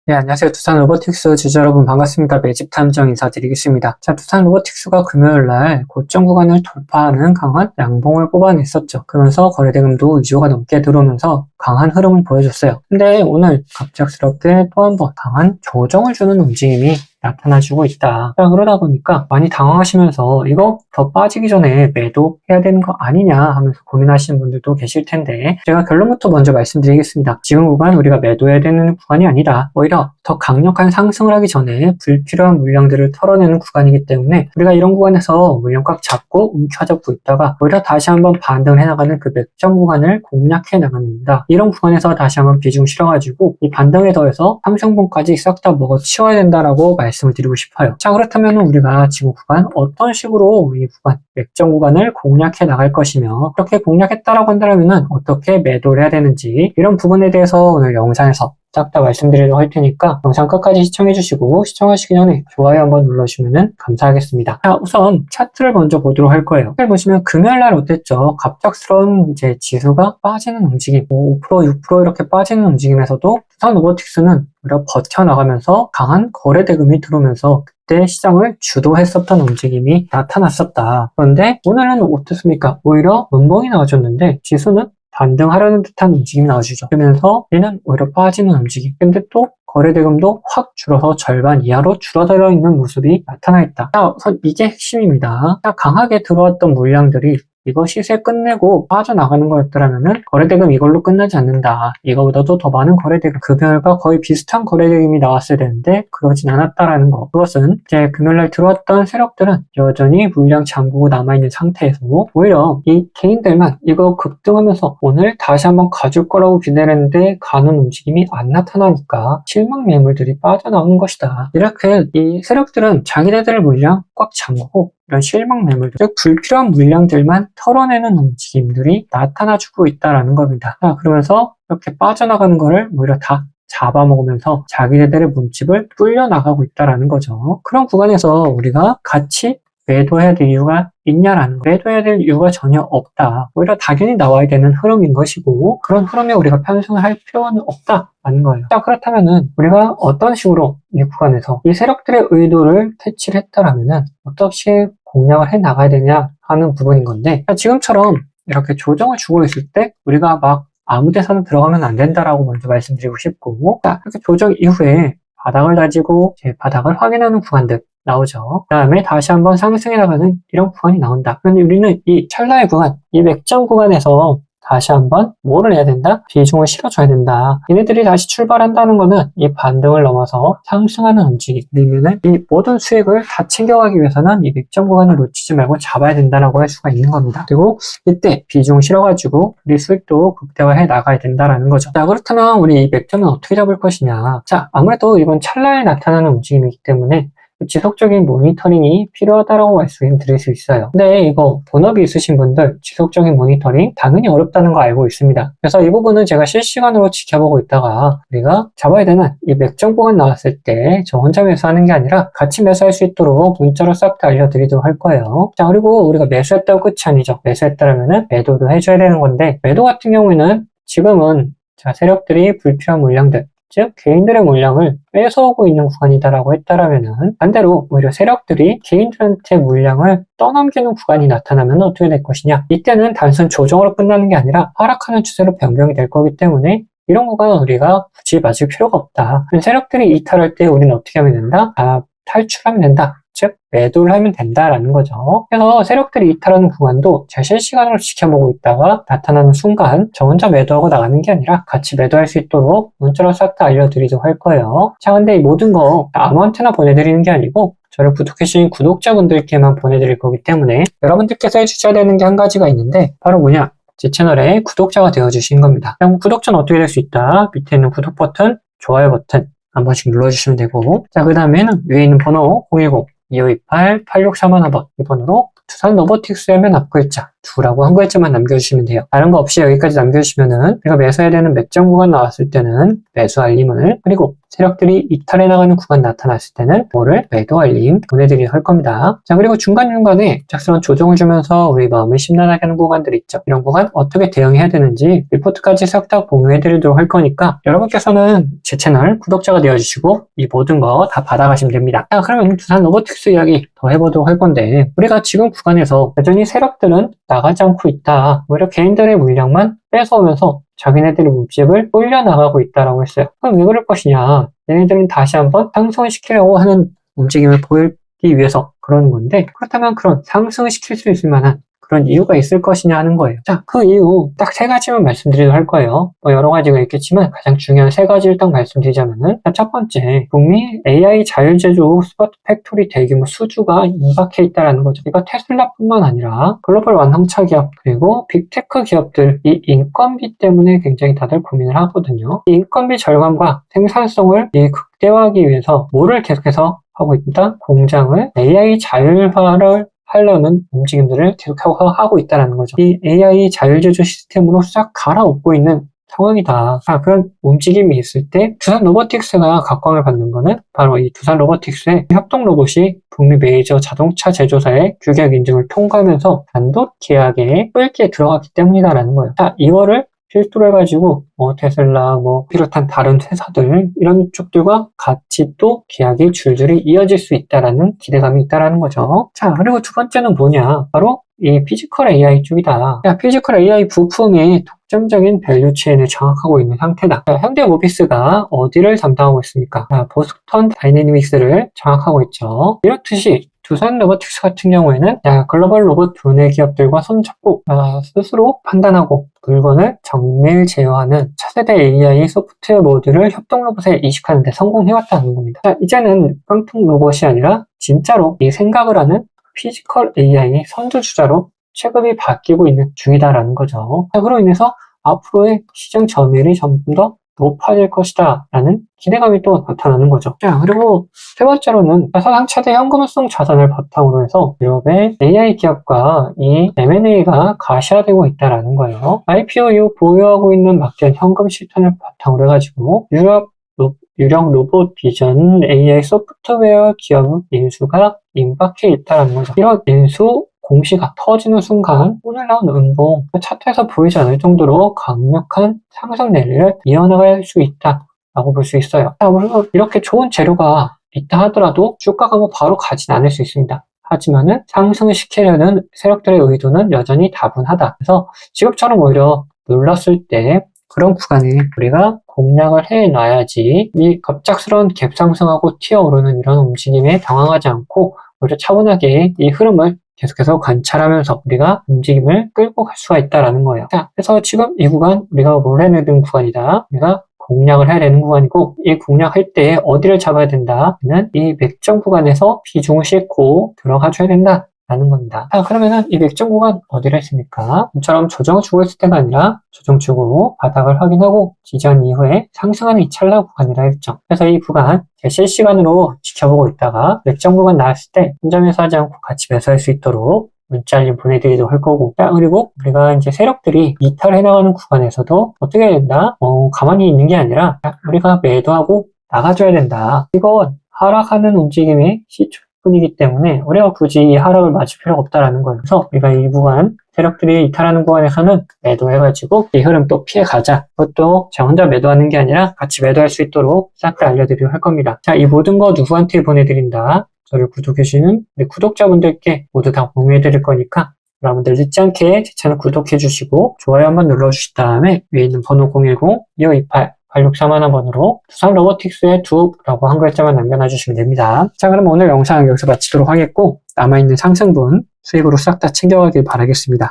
네, 안녕하세요. 두산 로보틱스 주주 여러분 반갑습니다. 매집 탐정 인사드리겠습니다. 자, 두산 로보틱스가 금요일날 고점 구간을 돌파하는 강한 양봉을 뽑아냈었죠. 그러면서 거래대금도 2조가 넘게 들어오면서 강한 흐름을 보여줬어요. 근데 오늘 갑작스럽게 또 한 번 강한 조정을 주는 움직임이 나타나주고 있다. 자, 그러다 보니까 많이 당황하시면서 이거 더 빠지기 전에 매도해야 되는 거 아니냐 하면서 고민하시는 분들도 계실 텐데, 제가 결론부터 먼저 말씀드리겠습니다. 지금 구간 우리가 매도해야 되는 구간이 아니다. 오히려 더 강력한 상승을 하기 전에 불필요한 물량들을 털어내는 구간이기 때문에 우리가 이런 구간에서 물량 꽉 잡고 움켜잡고 있다가 오히려 다시 한번 반등을 해나가는 그 맥점 구간을 공략해 나갑니다. 이런 구간에서 다시 한번 비중 실어가지고 이 반등에 더해서 상승분까지 싹 다 먹어 치워야 된다라고 말씀을 드리고 싶어요. 자, 그렇다면 우리가 지금 구간 어떤 식으로 이 구간 맥점 구간을 공략해 나갈 것이며, 그렇게 공략했다라고 한다면 어떻게 매도를 해야 되는지, 이런 부분에 대해서 오늘 영상에서 싹 다 말씀드리도록 할 테니까 영상 끝까지 시청해주시고, 시청하시기 전에 좋아요 한번 눌러주시면 감사하겠습니다. 자, 우선 차트를 먼저 보도록 할 거예요. 차트를 보시면 금요일날 어땠죠? 갑작스러운 이제 지수가 빠지는 움직임, 5%, 6% 이렇게 빠지는 움직임에서도 두산 로보틱스는 오히려 버텨나가면서 강한 거래대금이 들어오면서 그때 시장을 주도했었던 움직임이 나타났었다. 그런데 오늘은 어떻습니까? 오히려 음봉이 나와줬는데 지수는 반등하려는 듯한 움직임이 나와주죠. 그러면서 얘는 오히려 빠지는 움직임. 근데 또 거래대금도 확 줄어서 절반 이하로 줄어들어 있는 모습이 나타나 있다. 자, 우선 이게 핵심입니다. 자, 강하게 들어왔던 물량들이 이거 시세 끝내고 빠져나가는 거였더라면은 거래대금 이걸로 끝나지 않는다. 이거보다도 더 많은 거래대금, 금요일과 거의 비슷한 거래대금이 나왔어야 되는데 그러진 않았다라는 거. 그것은 이제 금요일날 들어왔던 세력들은 여전히 물량 잠그고 남아있는 상태에서 오히려 이 개인들만 이거 급등하면서 오늘 다시 한번 가줄 거라고 기대를 했는데 가는 움직임이 안 나타나니까 실망 매물들이 빠져나오는 것이다. 이렇게 이 세력들은 자기네들 물량 꽉 잠그고 이런 실망 매물들, 즉 불필요한 물량들만 털어내는 움직임들이 나타나주고 있다는 겁니다. 자, 그러면서 이렇게 빠져나가는 거를 오히려 다 잡아먹으면서 자기네들의 문집을 뚫려나가고 있다는 거죠. 그런 구간에서 우리가 같이 매도해야 될 이유가 있냐라는 거. 매도해야 될 이유가 전혀 없다. 오히려 당연히 나와야 되는 흐름인 것이고, 그런 흐름에 우리가 편승을 할 필요는 없다라는 거예요. 자, 그렇다면은 우리가 어떤 식으로 이 구간에서 이 세력들의 의도를 캐치를 했다라면은 어떻게 공략을 해 나가야 되냐 하는 부분인 건데, 지금처럼 이렇게 조정을 주고 있을 때 우리가 막 아무 데서나 들어가면 안 된다라고 먼저 말씀드리고 싶고, 자, 이렇게 조정 이후에 바닥을 다지고 제 바닥을 확인하는 구간들 나오죠. 그 다음에 다시 한번 상승해 나가는 이런 구간이 나온다. 그런데 우리는 이 찰나의 구간, 이 맥점 구간에서 다시 한번 뭐를 해야 된다? 비중을 실어줘야 된다. 얘네들이 다시 출발한다는 거는 이 반등을 넘어서 상승하는 움직임, 그러면은 이 모든 수익을 다 챙겨가기 위해서는 이 맥점 구간을 놓치지 말고 잡아야 된다라고 할 수가 있는 겁니다. 그리고 이때 비중 실어가지고 우리 수익도 극대화해 나가야 된다라는 거죠. 자, 그렇다면 우리 이 맥점은 어떻게 잡을 것이냐? 자, 아무래도 이건 찰나에 나타나는 움직임이기 때문에 지속적인 모니터링이 필요하다라고 말씀드릴 수 있어요. 근데 이거 본업이 있으신 분들 지속적인 모니터링 당연히 어렵다는 거 알고 있습니다. 그래서 이 부분은 제가 실시간으로 지켜보고 있다가 우리가 잡아야 되는 이 맥점 구간 나왔을 때 저 혼자 매수하는 게 아니라 같이 매수할 수 있도록 문자로 싹 다 알려드리도록 할 거예요. 자, 그리고 우리가 매수했다고 끝이 아니죠. 매수했다라면은 매도도 해줘야 되는 건데, 매도 같은 경우에는 지금은 자, 세력들이 불필요한 물량들, 즉 개인들의 물량을 뺏어오고 있는 구간이다라고 했다라면은, 반대로 오히려 세력들이 개인들한테 물량을 떠넘기는 구간이 나타나면 어떻게 될 것이냐? 이때는 단순 조정으로 끝나는 게 아니라 하락하는 추세로 변경이 될 거기 때문에 이런 구간은 우리가 굳이 맞을 필요가 없다. 세력들이 이탈할 때 우리는 어떻게 하면 된다? 탈출하면 된다. 즉 매도를 하면 된다라는 거죠. 그래서 세력들이 이탈하는 구간도 제가 실시간으로 지켜보고 있다가 나타나는 순간 저 혼자 매도하고 나가는 게 아니라 같이 매도할 수 있도록 문자로 싹 다 알려드리도록 할 거예요. 자, 근데 이 모든 거 아무한테나 보내드리는 게 아니고 저를 구독해주신 구독자분들께만 보내드릴 거기 때문에 여러분들께서 해주셔야 되는 게 한 가지가 있는데, 바로 뭐냐? 제 채널에 구독자가 되어주신 겁니다. 그럼 구독자는 어떻게 될 수 있다? 밑에 있는 구독 버튼, 좋아요 버튼 한 번씩 눌러주시면 되고, 자, 그 다음에는 위에 있는 번호 010-2528-8631번 이 번호로 두산 로보틱스의 맨 앞글자 2라고 한 글자만 남겨주시면 돼요. 다른 거 없이 여기까지 남겨주시면은 우리가 매수해야 되는 매점 구간 나왔을 때는 매수 알림을, 그리고 세력들이 이탈해 나가는 구간 나타났을 때는 뭐를 매도 알림 보내드리도록 할 겁니다. 자, 그리고 중간중간에 갑작스러운 조정을 주면서 우리 마음을 심란하게 하는 구간들이 있죠. 이런 구간 어떻게 대응해야 되는지 리포트까지 싹 다 공유해드리도록 할 거니까 여러분께서는 제 채널 구독자가 되어주시고 이 모든 거 다 받아가시면 됩니다. 자, 그러면 두산 로보틱스 이야기 더 해보도록 할 건데, 우리가 지금 구간에서 여전히 세력들은 나가지 않고 있다. 오히려 개인들의 물량만 뺏어오면서 자기네들의 몸집을 올려나가고 있다라고 했어요. 그럼 왜 그럴 것이냐? 얘네들은 다시 한번 상승을 시키려고 하는 움직임을 보이기 위해서 그러는 건데, 그렇다면 그런 상승을 시킬 수 있을 만한 그런 이유가 있을 것이냐 하는 거예요. 자, 그 이유 딱 3가지만 말씀드리도록 할 거예요. 뭐 여러 가지가 있겠지만 가장 중요한 3가지를 딱 말씀드리자면은, 첫 번째, 북미 AI 자율제조 스마트 팩토리 대규모 수주가 임박해 있다는 거죠. 이거 테슬라뿐만 아니라 글로벌 완성차 기업, 그리고 빅테크 기업들, 이 인건비 때문에 굉장히 다들 고민을 하거든요. 이 인건비 절감과 생산성을 극대화하기 위해서 뭐를 계속해서 하고 있다? 공장을 AI 자율화를 하려는 움직임들을 계속하고 하고 있다는 거죠. 이 AI 자율제조 시스템으로 싹 갈아엎고 있는 상황이다. 그런 움직임이 있을 때 두산 로보틱스가 각광을 받는 거는 바로 이 두산 로보틱스의 협동 로봇이 북미 메이저 자동차 제조사의 규격 인증을 통과하면서 단독 계약에 뿔게 들어갔기 때문이다라는 거예요. 자, 이거를 필두로 해가지고 테슬라 비롯한 다른 회사들 이런 쪽들과 같이 또 계약이 줄줄이 이어질 수 있다라는 기대감이 있다라는 거죠. 자, 그리고 두 번째는 뭐냐? 바로 이 피지컬 AI 쪽이다. 피지컬 AI 부품의 독점적인 밸류 체인을 장악하고 있는 상태다. 현대모비스가 어디를 담당하고 있습니까? 보스턴 다이내믹스를 장악하고 있죠. 이렇듯이 두산 로보틱스 같은 경우에는 글로벌 로봇 분해 기업들과 손잡고 스스로 판단하고 물건을 정밀 제어하는 차세대 AI 소프트웨어 모듈을 협동 로봇에 이식하는 데 성공해왔다는 겁니다. 자, 이제는 깡통 로봇이 아니라 진짜로 이 생각을 하는 피지컬 AI 선두주자로 체급이 바뀌고 있는 중이다라는 거죠. 자, 그로 인해서 앞으로의 시장 점유율이 점점 더 높아질 것이다 라는 기대감이 또 나타나는 거죠. 자, 그리고 세 번째로는 사상 최대 현금성 자산을 바탕으로 해서 유럽의 AI 기업과 이 M&A가 가시화되고 있다라는 거예요. IPO 이후 보유하고 있는 막대한 현금 실탄을 바탕으로 해가지고 유령 로봇 비전 AI 소프트웨어 기업 인수가 임박해 있다는 거죠. 이런 인수 공시가 터지는 순간 오늘 나온 음봉 차트에서 보이지 않을 정도로 강력한 상승 랠리를 이어나갈 수 있다라고 볼 수 있어요. 물론 이렇게 좋은 재료가 있다 하더라도 주가가 바로 가진 않을 수 있습니다. 하지만은 상승을 시키려는 세력들의 의도는 여전히 다분하다. 그래서 지금처럼 오히려 눌렀을 때 그런 구간에 우리가 공략을 해놔야지 이 갑작스러운 갭 상승하고 튀어오르는 이런 움직임에 당황하지 않고 오히려 차분하게 이 흐름을 계속해서 관찰하면서 우리가 움직임을 끌고 갈 수가 있다라는 거예요. 자, 그래서 지금 이 구간 우리가 뭘 해내야 되는 구간이다. 우리가 공략을 해야 되는 구간이고, 이 공략할 때 어디를 잡아야 된다는 이 맥점 구간에서 비중을 싣고 들어가줘야 된다. 라는 겁니다. 자, 그러면은 이 맥점 구간 어디를 했습니까? 이처럼 조정을 주고 있을 때가 아니라 조정 주고 바닥을 확인하고 지지한 이후에 상승하는 이 찰나 구간이라 했죠. 그래서 이 구간 실시간으로 지켜보고 있다가 맥점 구간 나왔을 때 혼자 매수하지 않고 같이 매수할 수 있도록 문자 알림 보내드리도록 할 거고, 자, 그리고 우리가 이제 세력들이 이탈해 나가는 구간에서도 어떻게 해야 된다? 가만히 있는 게 아니라 우리가 매도하고 나가줘야 된다. 이건 하락하는 움직임의 시초 이기 때문에 우리가 굳이 이 하락을 맞을 필요가 없다라는 거예요. 그래서 우리가 이 구간 세력들이 이탈하는 구간에서는 매도해가지고 이 흐름 또 피해가자. 그것도 제가 혼자 매도하는 게 아니라 같이 매도할 수 있도록 싹 다 알려드리도록 할 겁니다. 자, 이 모든 거 누구한테 보내드린다? 저를 구독해주시는 우리 구독자분들께 모두 다 공유해드릴 거니까 여러분들 늦지 않게 제 채널 구독해주시고 좋아요 한번 눌러주신 다음에 위에 있는 번호 010-2528-8631번으로 두산 로보틱스의 두라고 한 글자만 남겨놔주시면 됩니다. 자, 그럼 오늘 영상 여기서 마치도록 하겠고 남아있는 상승분 수익으로 싹 다 챙겨가길 바라겠습니다.